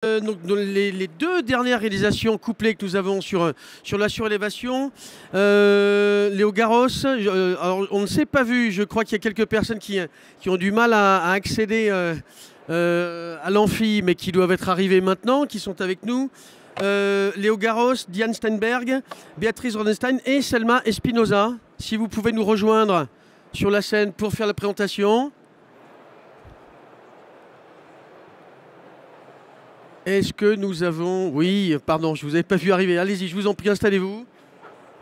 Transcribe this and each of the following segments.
Donc, dans les deux dernières réalisations couplées que nous avons sur la surélévation, Léo Garros, alors on ne s'est pas vu, je crois qu'il y a quelques personnes qui ont du mal à accéder à l'amphi, mais qui doivent être arrivées maintenant, qui sont avec nous. Léo Garros, Diane Steinberg, Béatrice Rodenstein et Selma Espinoza. Si vous pouvez nous rejoindre sur la scène pour faire la présentation. Est-ce que nous avons... Oui, pardon, je ne vous avais pas vu arriver. Allez-y, je vous en prie, installez-vous.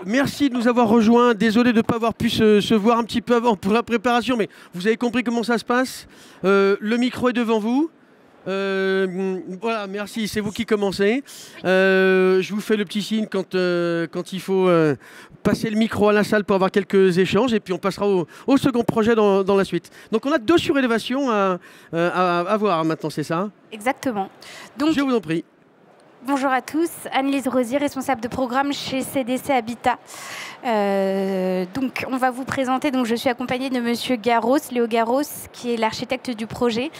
Merci de nous avoir rejoints. Désolé de ne pas avoir pu se voir un petit peu avant pour la préparation, mais vous avez compris comment ça se passe. Le micro est devant vous. Voilà, merci, c'est vous qui commencez. Je vous fais le petit signe quand il faut passer le micro à la salle pour avoir quelques échanges, et puis on passera au second projet dans la suite. Donc on a 2 surélévations à voir maintenant, c'est ça? Exactement. Donc, je vous en prie. Bonjour à tous, Anne-Lise Rosier, responsable de programme chez CDC Habitat. Donc, on va vous présenter, donc je suis accompagnée de Monsieur Garros, Léo Garros, qui est l'architecte du projet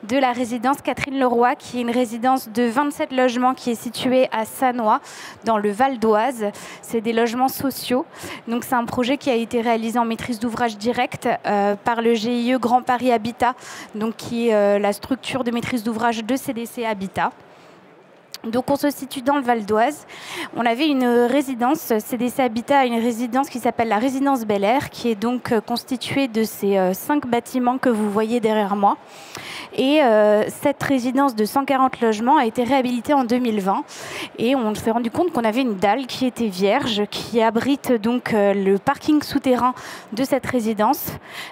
de la résidence Catherine Leroy, qui est une résidence de 27 logements qui est située à Sannois, dans le Val d'Oise. C'est des logements sociaux. Donc, c'est un projet qui a été réalisé en maîtrise d'ouvrage directe par le GIE Grand Paris Habitat, donc qui est la structure de maîtrise d'ouvrage de CDC Habitat. Donc on se situe dans le Val d'Oise. On avait une résidence, CDC Habitat a une résidence qui s'appelle la résidence Bel Air, qui est donc constituée de ces 5 bâtiments que vous voyez derrière moi. Et cette résidence de 140 logements a été réhabilitée en 2020. Et on s'est rendu compte qu'on avait une dalle qui était vierge, qui abrite donc le parking souterrain de cette résidence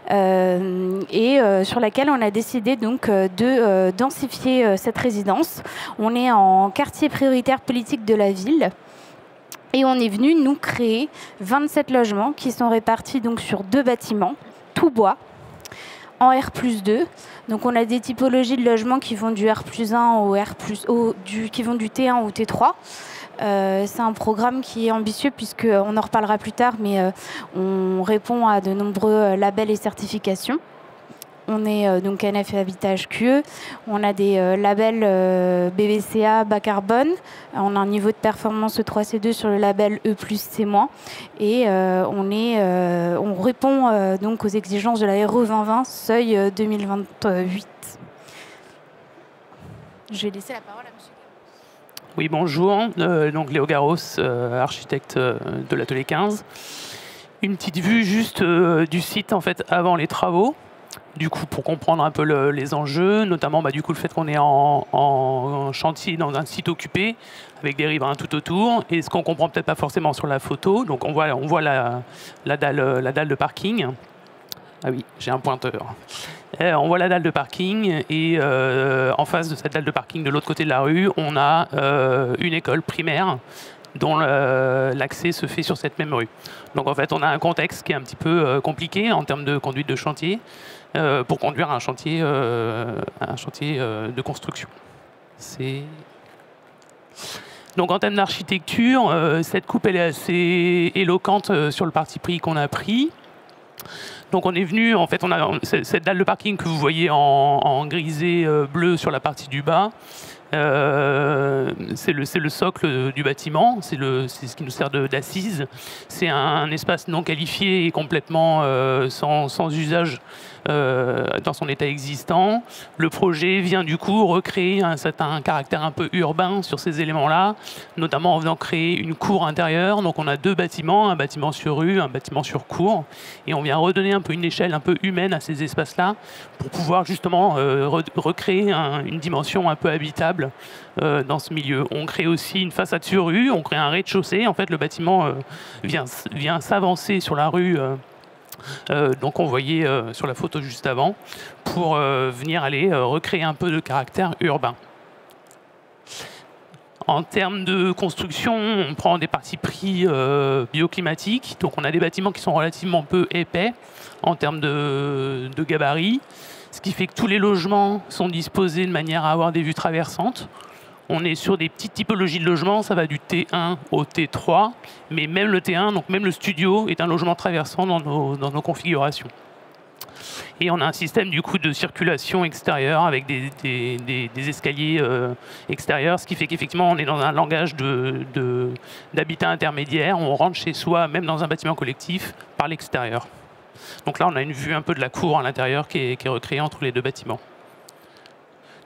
sur laquelle on a décidé donc de densifier cette résidence. On est en quartier prioritaire politique de la ville. Et on est venu nous créer 27 logements qui sont répartis donc sur 2 bâtiments, tout bois, en R+2. Donc on a des typologies de logements qui vont du R+1 qui vont du T1 au T3. C'est un programme qui est ambitieux puisqu'on en reparlera plus tard, mais on répond à de nombreux labels et certifications. On est donc NF Habitat HQE, on a des labels BBCA bas carbone, on a un niveau de performance E3C2 sur le label E+, C-, et on répond donc aux exigences de la RE 2020, seuil 2028. Je vais laisser la parole à M. Garros. Oui, bonjour, donc Léo Garros, architecte de l'atelier 15. Une petite vue juste du site en fait avant les travaux. Du coup, pour comprendre un peu les enjeux, notamment du coup, le fait qu'on est en chantier dans un site occupé, avec des riverains tout autour, et ce qu'on ne comprend peut-être pas forcément sur la photo, donc on voit la dalle de parking. Ah oui, j'ai un pointeur. On voit la dalle de parking, et en face de cette dalle de parking, de l'autre côté de la rue, on a une école primaire, dont l'accès se fait sur cette même rue. Donc en fait, on a un contexte qui est un petit peu compliqué en termes de conduite de chantier pour conduire un chantier de construction. Donc en termes d'architecture, cette coupe elle est assez éloquente sur le parti pris qu'on a pris. Donc on est venu, en fait, on a cette dalle de parking que vous voyez en grisé bleu sur la partie du bas. C'est le socle du bâtiment, c'est ce qui nous sert d'assise. C'est un espace non qualifié et complètement sans usage dans son état existant. Le projet vient du coup recréer un certain caractère un peu urbain sur ces éléments-là, notamment en venant créer une cour intérieure. Donc on a 2 bâtiments, un bâtiment sur rue, un bâtiment sur cour, et on vient redonner un peu une échelle un peu humaine à ces espaces-là pour pouvoir justement recréer une dimension un peu habitable dans ce milieu. On crée aussi une façade sur rue, on crée un rez-de-chaussée. En fait, le bâtiment vient s'avancer sur la rue. Donc on voyait sur la photo juste avant, pour venir recréer un peu de caractère urbain. En termes de construction, on prend des partis pris bioclimatiques. Donc on a des bâtiments qui sont relativement peu épais en termes de gabarit, ce qui fait que tous les logements sont disposés de manière à avoir des vues traversantes. On est sur des petites typologies de logements, ça va du T1 au T3, mais même le T1, donc même le studio, est un logement traversant dans nos configurations. Et on a un système du coup de circulation extérieure avec des escaliers extérieurs, ce qui fait qu'effectivement on est dans un langage d'habitat intermédiaire. On rentre chez soi, même dans un bâtiment collectif, par l'extérieur. Donc là on a une vue un peu de la cour à l'intérieur qui est recréée entre les deux bâtiments.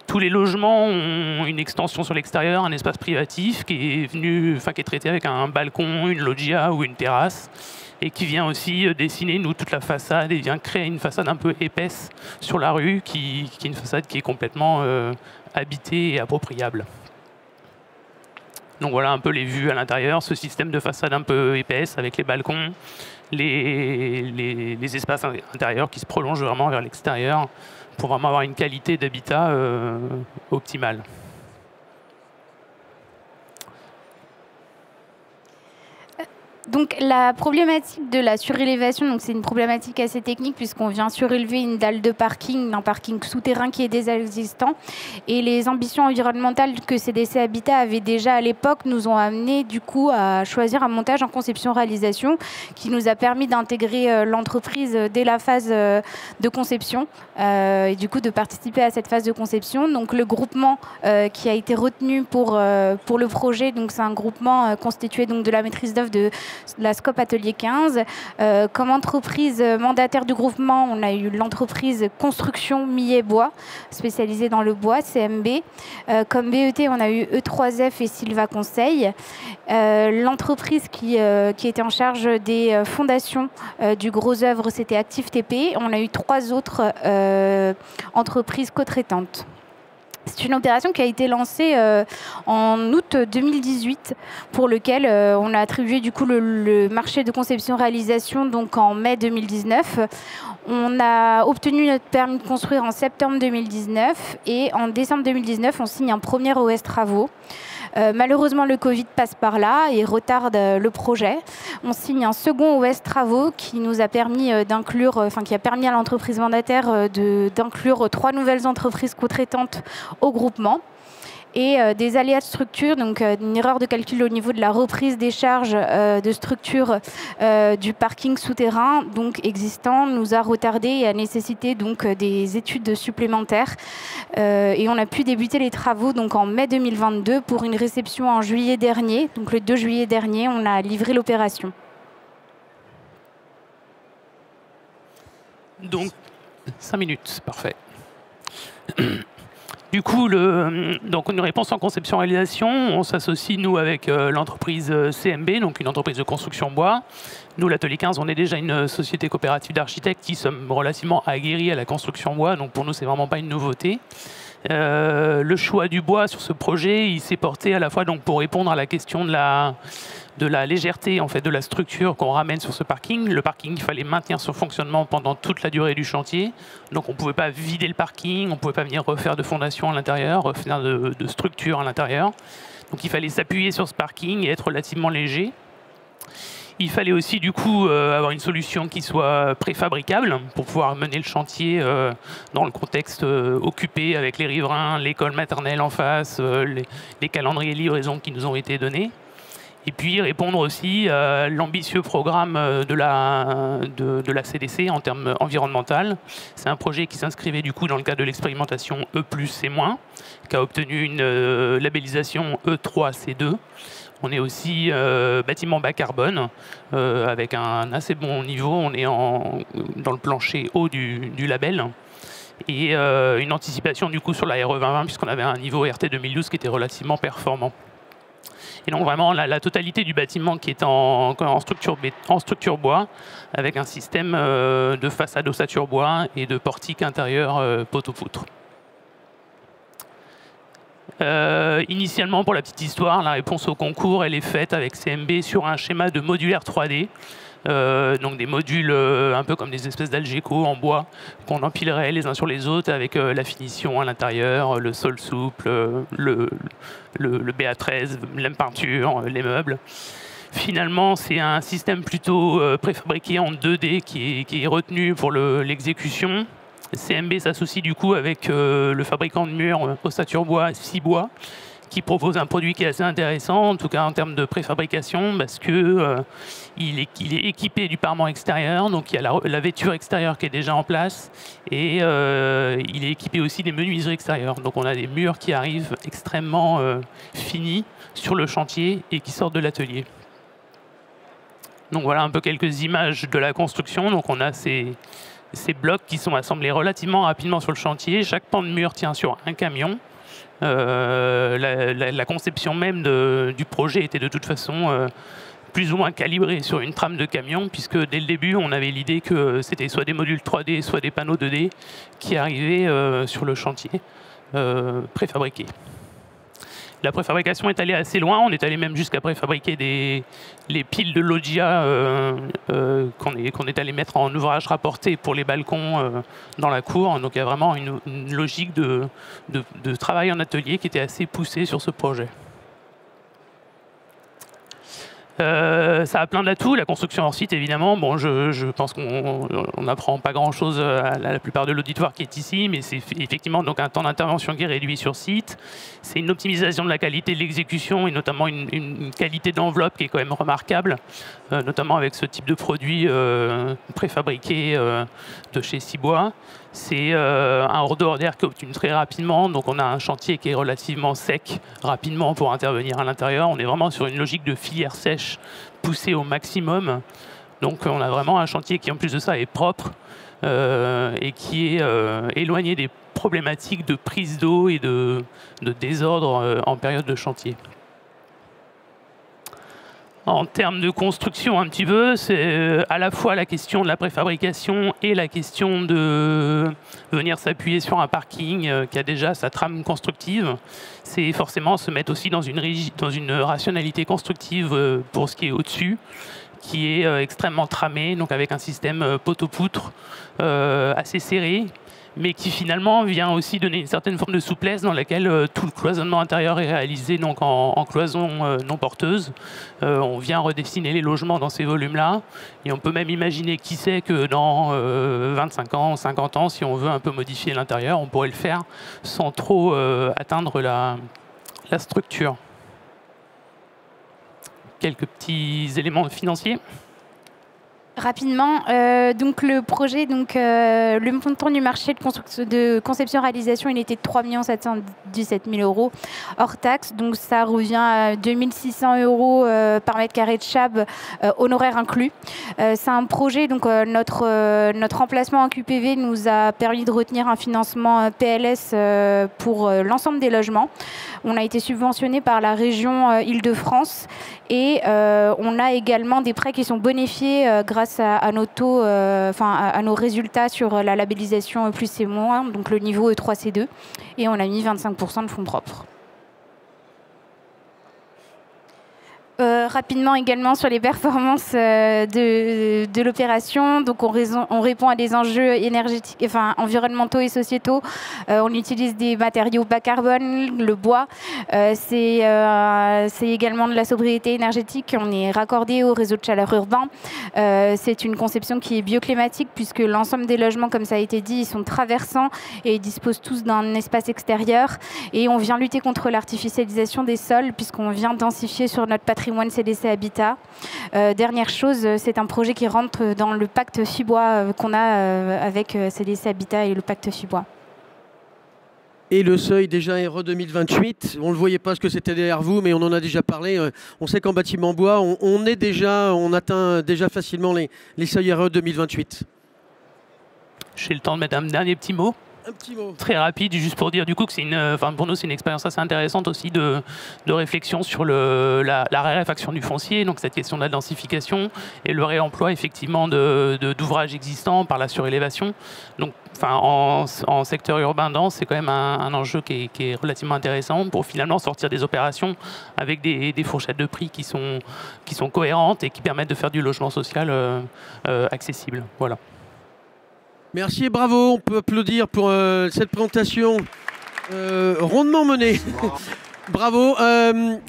Tous les logements ont une extension sur l'extérieur, un espace privatif qui est traité avec un balcon, une loggia ou une terrasse, et qui vient aussi dessiner toute la façade et vient créer une façade un peu épaisse sur la rue, qui est une façade qui est complètement habitée et appropriable. Donc voilà un peu les vues à l'intérieur, ce système de façade un peu épaisse avec les balcons, les espaces intérieurs qui se prolongent vraiment vers l'extérieur, pour vraiment avoir une qualité d'habitat optimale. Donc la problématique de la surélévation, c'est une problématique assez technique puisqu'on vient surélever une dalle de parking d'un parking souterrain qui est déjà existant. Et les ambitions environnementales que CDC Habitat avait déjà à l'époque nous ont amené du coup à choisir un montage en conception-réalisation qui nous a permis d'intégrer l'entreprise dès la phase de conception et du coup de participer à cette phase de conception. Donc le groupement qui a été retenu pour le projet, c'est un groupement constitué donc de la maîtrise d'œuvre de la SCOP Atelier 15. Comme entreprise mandataire du groupement, on a eu l'entreprise Construction Millet Bois, spécialisée dans le bois, CMB. Comme BET, on a eu E3F et Silva Conseil. L'entreprise qui était en charge des fondations du gros œuvre, c'était Active TP. On a eu 3 autres entreprises co-traitantes. C'est une opération qui a été lancée en août 2018, pour lequel on a attribué du coup le marché de conception-réalisation donc en mai 2019. On a obtenu notre permis de construire en septembre 2019 et en décembre 2019, on signe un premier OS Travaux. Malheureusement, le Covid passe par là et retarde le projet. On signe un second OS Travaux qui nous a permis qui a permis à l'entreprise mandataire d'inclure 3 nouvelles entreprises co-traitantes au groupement. Et des aléas de structure, donc une erreur de calcul au niveau de la reprise des charges de structure du parking souterrain donc existant nous a retardé et a nécessité donc des études supplémentaires. Et on a pu débuter les travaux donc en mai 2022 pour une réception en juillet dernier. Donc le 2 juillet dernier, on a livré l'opération. Donc 5 minutes, parfait. Du coup, donc une réponse en conception-réalisation, on s'associe, nous, avec l'entreprise CMB, donc une entreprise de construction bois. Nous, l'Atelier 15, on est déjà une société coopérative d'architectes qui sommes relativement aguerris à la construction bois, donc pour nous, c'est vraiment pas une nouveauté. Le choix du bois sur ce projet, il s'est porté à la fois donc, pour répondre à la question de la légèreté en fait, de la structure qu'on ramène sur ce parking. Le parking, il fallait maintenir son fonctionnement pendant toute la durée du chantier. Donc on ne pouvait pas vider le parking, on ne pouvait pas venir refaire de fondation à l'intérieur, refaire de structure à l'intérieur. Donc il fallait s'appuyer sur ce parking et être relativement léger. Il fallait aussi du coup avoir une solution qui soit préfabricable pour pouvoir mener le chantier dans le contexte occupé avec les riverains, l'école maternelle en face, les calendriers de livraison qui nous ont été donnés. Et puis répondre aussi à l'ambitieux programme de la CDC en termes environnementaux. C'est un projet qui s'inscrivait du coup dans le cadre de l'expérimentation E+, C-, qui a obtenu une labellisation E3C2. On est aussi bâtiment bas carbone, avec un assez bon niveau. On est dans le plancher haut du label. Et une anticipation du coup sur la RE 2020, puisqu'on avait un niveau RT 2012 qui était relativement performant. Et donc vraiment la totalité du bâtiment qui est en structure bois, avec un système de façade ossature bois et de portique intérieur poteau-poutre. Initialement, pour la petite histoire, la réponse au concours, elle est faite avec CMB sur un schéma de modulaire 3D. Donc des modules un peu comme des espèces d'algeco en bois qu'on empilerait les uns sur les autres avec la finition à l'intérieur, le sol souple, le BA13, la peinture, les meubles. Finalement, c'est un système plutôt préfabriqué en 2D qui est retenu pour l'exécution. CMB s'associe du coup avec le fabricant de murs ossature bois, Cibois, qui propose un produit qui est assez intéressant, en tout cas en termes de préfabrication, parce que il est équipé du parement extérieur, donc il y a la vêture extérieure qui est déjà en place, et il est équipé aussi des menuiseries extérieures. Donc on a des murs qui arrivent extrêmement finis sur le chantier et qui sortent de l'atelier. Donc voilà un peu quelques images de la construction. Donc on a ces blocs qui sont assemblés relativement rapidement sur le chantier. Chaque pan de mur tient sur un camion. La conception même du projet était de toute façon plus ou moins calibrée sur une trame de camion, puisque dès le début, on avait l'idée que c'était soit des modules 3D, soit des panneaux 2D qui arrivaient sur le chantier préfabriqués. La préfabrication est allée assez loin. On est allé même jusqu'à préfabriquer les piles de loggia qu'on est allé mettre en ouvrage rapporté pour les balcons dans la cour. Donc il y a vraiment une logique de travail en atelier qui était assez poussée sur ce projet. Ça a plein d'atouts, la construction hors site évidemment. Bon, je pense qu'on n'apprend pas grand-chose à la plupart de l'auditoire qui est ici, mais c'est effectivement donc un temps d'intervention qui est réduit sur site. C'est une optimisation de la qualité de l'exécution et notamment une qualité d'enveloppe qui est quand même remarquable, notamment avec ce type de produit préfabriqué de chez Cibois. C'est un hors d'air qui obtient très rapidement, donc on a un chantier qui est relativement sec rapidement pour intervenir à l'intérieur. On est vraiment sur une logique de filière sèche poussée au maximum. Donc on a vraiment un chantier qui en plus de ça est propre et qui est éloigné des problématiques de prise d'eau et de désordre en période de chantier. En termes de construction, un petit peu, c'est à la fois la question de la préfabrication et la question de venir s'appuyer sur un parking qui a déjà sa trame constructive. C'est forcément se mettre aussi dans une rationalité constructive pour ce qui est au-dessus, qui est extrêmement tramé, donc avec un système poteau-poutre assez serré, mais qui finalement vient aussi donner une certaine forme de souplesse dans laquelle tout le cloisonnement intérieur est réalisé donc en cloison non porteuse. On vient redessiner les logements dans ces volumes-là, et on peut même imaginer, qui sait, que dans 25 ans, 50 ans, si on veut un peu modifier l'intérieur, on pourrait le faire sans trop atteindre la structure. Quelques petits éléments financiers. Rapidement, donc le projet, le montant du marché de conception-réalisation, il était de 3 717 000 euros hors taxe. Donc ça revient à 2 600 euros par mètre carré de chab, honoraires inclus. C'est un projet, donc notre emplacement en QPV nous a permis de retenir un financement PLS pour l'ensemble des logements. On a été subventionné par la région Île-de-France et on a également des prêts qui sont bonifiés grâce à nos taux, à nos résultats sur la labellisation plus et moins, donc le niveau E3C2, et on a mis 25% de fonds propres. Rapidement également sur les performances de l'opération. Donc on répond à des enjeux énergétiques, environnementaux et sociétaux. On utilise des matériaux bas carbone, le bois. C'est également de la sobriété énergétique. On est raccordé au réseau de chaleur urbain. C'est une conception qui est bioclimatique puisque l'ensemble des logements, comme ça a été dit, ils sont traversants et ils disposent tous d'un espace extérieur. Et on vient lutter contre l'artificialisation des sols puisqu'on vient densifier sur notre patrimoine CDC Habitat. Dernière chose, c'est un projet qui rentre dans le pacte Fibois qu'on a avec CDC Habitat et le pacte Fibois. Et le seuil déjà RE 2028, on ne le voyait pas ce que c'était derrière vous, mais on en a déjà parlé. On sait qu'en bâtiment bois, on atteint déjà facilement les seuils RE 2028. J'ai le temps de mettre un dernier petit mot. Un petit mot. Très rapide, juste pour dire du coup que c'est pour nous c'est une expérience assez intéressante aussi de réflexion sur la raréfaction du foncier, donc cette question de la densification et le réemploi effectivement d'ouvrages existants par la surélévation. Donc en secteur urbain dense, c'est quand même un enjeu qui est relativement intéressant pour finalement sortir des opérations avec des fourchettes de prix qui sont cohérentes et qui permettent de faire du logement social accessible. Voilà. Merci et bravo, on peut applaudir pour cette présentation rondement menée. Bravo.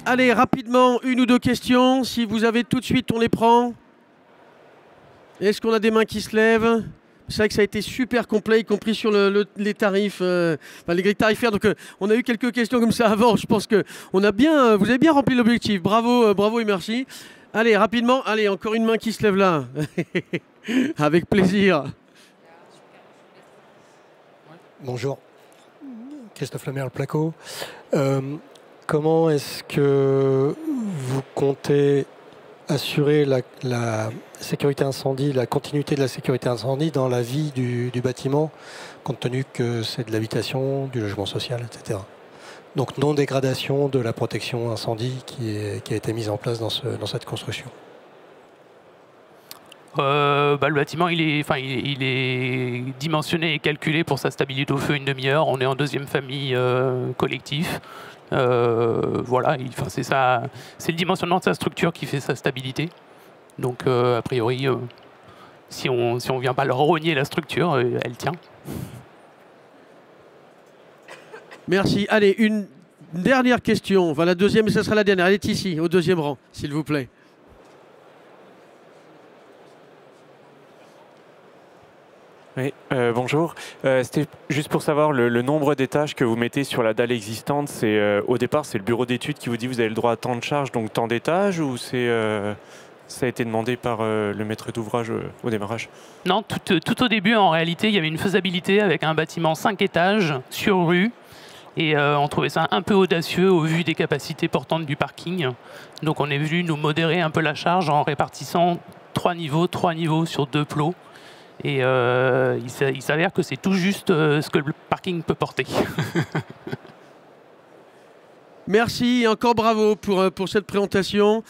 Allez, rapidement, une ou deux questions. Si vous avez tout de suite, on les prend. Est-ce qu'on a des mains qui se lèvent? C'est vrai que ça a été super complet, y compris sur les tarifs, enfin, les grilles tarifaires. Donc on a eu quelques questions comme ça avant. Je pense que vous avez bien rempli l'objectif. Bravo, bravo et merci. Allez, rapidement, allez, encore une main qui se lève là. Avec plaisir. Bonjour, Christophe Lemaire, Placo. Comment est-ce que vous comptez assurer la sécurité incendie, la continuité de la sécurité incendie dans la vie du bâtiment, compte tenu que c'est de l'habitation, du logement social, etc. Donc non-dégradation de la protection incendie qui a été mise en place dans cette construction. Le bâtiment, il est dimensionné et calculé pour sa stabilité au feu une demi-heure. On est en deuxième famille collectif. Voilà, c'est le dimensionnement de sa structure qui fait sa stabilité. Donc, a priori, si on ne vient pas leur rogner la structure, elle tient. Merci. Allez, une dernière question. Enfin, la deuxième, et ce sera la dernière. Elle est ici, au deuxième rang, s'il vous plaît. Oui, bonjour. C'était juste pour savoir le nombre d'étages que vous mettez sur la dalle existante. Au départ, c'est le bureau d'études qui vous dit que vous avez le droit à tant de charges, donc tant d'étages, ou ça a été demandé par le maître d'ouvrage au démarrage? Non, tout au début, en réalité, il y avait une faisabilité avec un bâtiment 5 étages sur rue. Et on trouvait ça un peu audacieux au vu des capacités portantes du parking. Donc on est venu nous modérer un peu la charge en répartissant 3 niveaux sur 2 plots. Et il s'avère que c'est tout juste ce que le parking peut porter. Merci et encore bravo pour cette présentation.